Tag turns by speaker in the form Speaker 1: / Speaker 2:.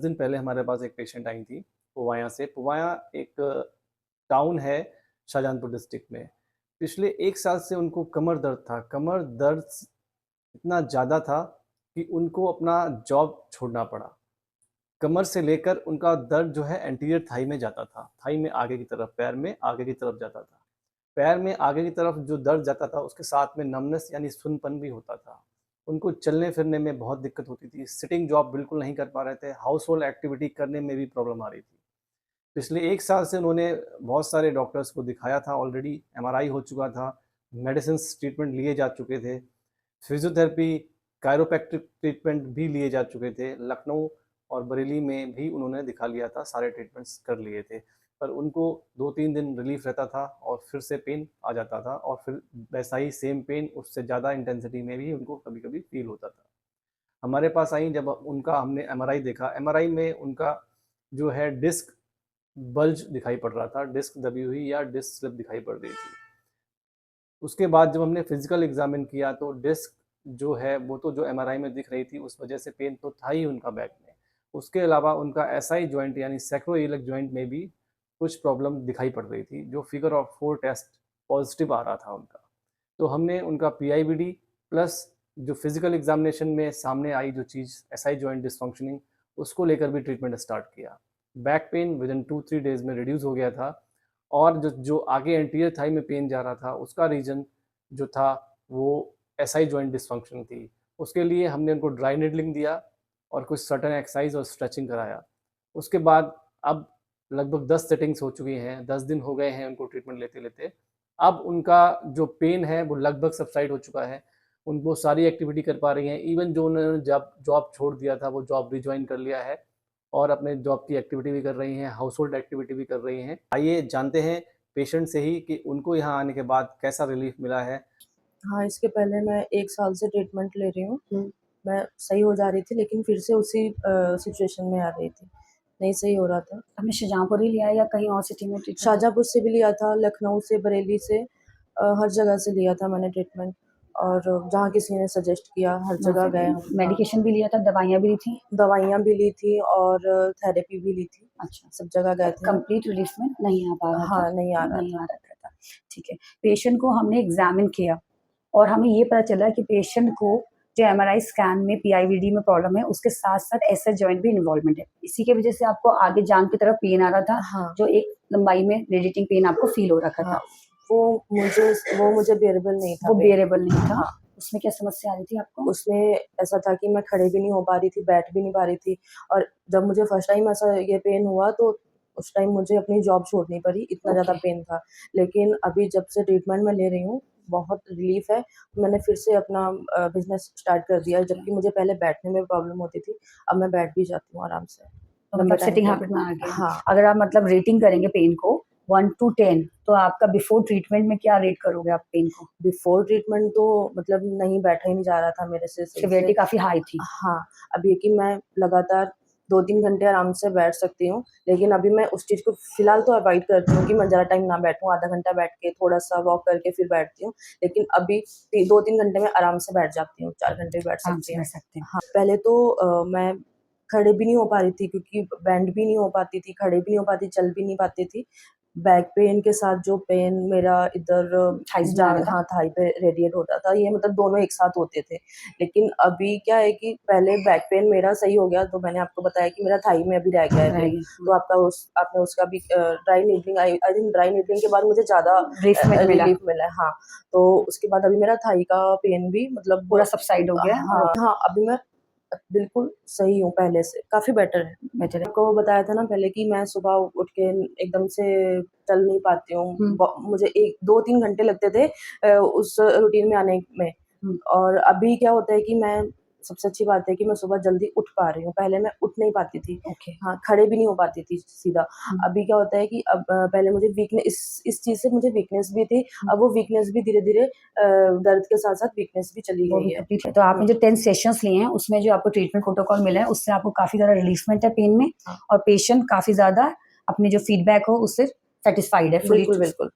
Speaker 1: दिन पहले हमारे पास एक पेशेंट आई थी पुवाया से। पुवाया एक टाउन है शाहजहानपुर डिस्ट्रिक्ट में। पिछले 1 साल से उनको कमर दर्द था। कमर दर्द इतना ज़्यादा था कि उनको अपना जॉब छोड़ना पड़ा। कमर से लेकर उनका दर्द जो है एंटीरियर थाई में जाता था, थाई में आगे की तरफ, पैर में आगे की तरफ जाता था। पैर में आगे की तरफ जो दर्द जाता था उसके साथ में नमनेस यानी सुन्नपन भी होता था। उनको चलने फिरने में बहुत दिक्कत होती थी, सिटिंग जॉब बिल्कुल नहीं कर पा रहे थे, हाउस होल्ड एक्टिविटी करने में भी प्रॉब्लम आ रही थी। पिछले 1 साल से उन्होंने बहुत सारे डॉक्टर्स को दिखाया था, ऑलरेडी एमआरआई हो चुका था, मेडिसिन्स ट्रीटमेंट लिए जा चुके थे, फिजियोथेरेपी, कायरोप्रैक्टिक ट्रीटमेंट भी लिए जा चुके थे। लखनऊ और बरेली में भी उन्होंने दिखा लिया था, सारे ट्रीटमेंट्स कर लिए थे। पर उनको 2-3 दिन रिलीफ रहता था और फिर से पेन आ जाता था और फिर वैसा ही सेम पेन उससे ज़्यादा इंटेंसिटी में भी उनको कभी-कभी फ़ील होता था। हमारे पास आई जब उनका हमने एमआरआई देखा, एमआरआई में उनका जो है डिस्क बल्ज दिखाई पड़ रहा था, डिस्क दबी हुई या डिस्क स्लिप दिखाई पड़ रही थी। उसके बाद जब हमने फिजिकल एग्जामिन किया तो डिस्क जो है वो तो जो एमआरआई में दिख रही थी उस वजह से पेन तो था ही उनका बैक में। उसके अलावा उनका एसआई जॉइंट यानी सैक्रोइलियक जॉइंट में भी कुछ प्रॉब्लम दिखाई पड़ रही थी, जो फिगर ऑफ 4 टेस्ट पॉजिटिव आ रहा था उनका। तो हमने उनका पीआईबीडी प्लस जो फिजिकल एग्जामिनेशन में सामने आई जो चीज़ एसआई जॉइंट डिसफंक्शनिंग, उसको लेकर भी ट्रीटमेंट स्टार्ट किया। बैक पेन विदिन 2-3 डेज में रिड्यूस हो गया था और जो जो आगे एंटीरियर थाई में पेन जा रहा था उसका रीज़न जो था वो एसआई जॉइंट डिसफंक्शन थी। उसके लिए हमने उनको ड्राई नीडलिंग दिया और कुछ सर्टेन एक्सरसाइज और स्ट्रेचिंग कराया। उसके बाद अब लगभग 10 सेटिंग्स हो चुकी हैं, 10 दिन हो गए हैं उनको ट्रीटमेंट लेते-लेते। अब उनका जो पेन है वो लगभग सबसाइड हो चुका है। वो सारी एक्टिविटी कर पा रही हैं। इवन जो उन्होंने जॉब जॉब छोड़ दिया था वो जॉब रिजॉइन कर लिया है और अपने जॉब की एक्टिविटी भी कर रही हैं, हाउस होल्ड एक्टिविटी भी कर रही हैं। आइए जानते हैं पेशेंट से ही कि उनको यहाँ आने के बाद कैसा रिलीफ मिला है।
Speaker 2: हाँ, इसके पहले मैं 1 साल से ट्रीटमेंट ले रही हूँ। मैं सही हो जा रही थी लेकिन फिर से उसी सिचुएशन में आ गई थी, नहीं सही हो रहा था।
Speaker 3: हमने शाहजहाँपुर ही लिया या कहीं और सिटी में ट्रीटमेंट?
Speaker 2: शाहजहाँपुर से भी लिया था, लखनऊ से, बरेली से हर जगह से लिया था मैंने ट्रीटमेंट और जहाँ किसी ने सजेस्ट किया हर जगह गए हम।
Speaker 3: मेडिकेशन भी लिया था, दवाइयाँ भी ली थी?
Speaker 2: दवाइयाँ भी ली थी और थेरेपी भी ली थी।
Speaker 3: अच्छा,
Speaker 2: सब जगह गए थे।
Speaker 3: कंप्लीट रिलीफ में नहीं आ पा रहा था?
Speaker 2: हाँ, नहीं आ
Speaker 3: नहीं
Speaker 2: रहा
Speaker 3: आ रहा था। ठीक है, पेशेंट को हमने एग्जामिन किया और हमें ये पता चला कि पेशेंट को जो एमआरआई स्कैन में पीआईवीडी में प्रॉब्लम है उसके साथ साथ एसएस जॉइंट भी इन्वॉल्वमेंट है। इसी के वजह से आपको आगे जांघ की तरफ पेन आ रहा था।
Speaker 2: हाँ।
Speaker 3: जो एक लंबाई में रेडिएटिंग पेन आपको फील हो रखा
Speaker 2: हाँ,
Speaker 3: था।
Speaker 2: वो मुझे बेरेबल नहीं था।
Speaker 3: वो बेरेबल नहीं था।
Speaker 2: हाँ।
Speaker 3: उसमें क्या समस्या आ रही थी आपको?
Speaker 2: उसमें ऐसा था कि मैं खड़े भी नहीं हो पा रही थी, बैठ भी नहीं पा रही थी और जब मुझे फर्स्ट टाइम ऐसा ये पेन हुआ तो उस टाइम मुझे अपनी जॉब छोड़नी पड़ी, इतना ज़्यादा पेन था। लेकिन अभी जब से ट्रीटमेंट मैं ले रही हूँ, बहुत रिलीफ़ है। मैंने फिर से अपना बिज़नेस स्टार्ट कर दिया है, जबकि मुझे पहले बैठने में प्रॉब्लम होती थी, अब मैं बैठ भी जाती हूँ आराम से।
Speaker 3: तो मतलब सिटिंग हैबिट में आ गया।
Speaker 2: हाँ।
Speaker 3: अगर आप मतलब रेटिंग करेंगे पेन को 1 to 10 तो आपका बिफोर ट्रीटमेंट में क्या रेट करोगे आप पेन को?
Speaker 2: बिफोर ट्रीटमेंट तो मतलब नहीं बैठा ही नहीं जा रहा था मेरे से।
Speaker 3: सिवियरिटी काफ़ी हाई थी।
Speaker 2: हाँ, अभी कि मैं लगातार 2-3 घंटे आराम से बैठ सकती हूँ, लेकिन अभी मैं उस चीज़ को फ़िलहाल तो अवॉइड करती हूँ कि मैं ज़्यादा टाइम ना बैठूँ, आधा घंटा बैठ के थोड़ा-सा वॉक करके फिर बैठती हूँ। लेकिन अभी 2-3 घंटे में आराम से बैठ जाती हूँ, 4 घंटे बैठ सकती हूँ। हाँ, पहले तो मैं खड़े भी नहीं हो पा रही थी क्योंकि बेंड भी नहीं हो पाती थी, खड़े भी नहीं हो पाती, चल भी नहीं पाती थी। बैक पेन के साथ जो पेन मेरा इधर हाँ, थाई पे रेडिएट होता था, ये मतलब दोनों एक साथ होते थे। लेकिन अभी क्या है कि पहले बैक पेन मेरा सही हो गया, तो मैंने आपको बताया कि मेरा थाई में अभी रह गया है पेन, तो आपने उसका भी dry needling I think dry needling के बाद मुझे ज़्यादा रिलीफ मिला है। हाँ, तो उसके बाद अभी मेरा थाई का पेन भी मतलब
Speaker 3: पूरा सबसाइड हो गया।
Speaker 2: हाँ, अभी मैं बिल्कुल सही हूँ पहले से, काफ़ी बेटर है। आपको बताया था ना पहले कि मैं सुबह उठ के एकदम से चल नहीं पाती हूँ। मुझे 2-3 घंटे लगते थे उस रूटीन में आने में और अभी क्या होता है कि मैं सबसे अच्छी बात है कि मैं सुबह जल्दी उठ पा रही हूँ, पहले मैं उठ नहीं पाती थी। हाँ, खड़े भी नहीं हो पाती थी सीधा। अभी क्या होता है कि अब पहले मुझे इस चीज़ से मुझे वीकनेस भी थी, अब वो वीकनेस भी धीरे-धीरे दर्द के साथ-साथ वीकनेस भी चली गई है।
Speaker 3: तो आपने जो 10 सेशंस लिए हैं उसमें जो आपको ट्रीटमेंट प्रोटोकॉल मिला है उससे आपको काफ़ी ज़्यादा रिलीफमेंट है पेन में और पेशेंट काफ़ी ज़्यादा अपनी जो फीडबैक हो उससे सैटिस्फाइड है।
Speaker 2: बिल्कुल, बिल्कुल।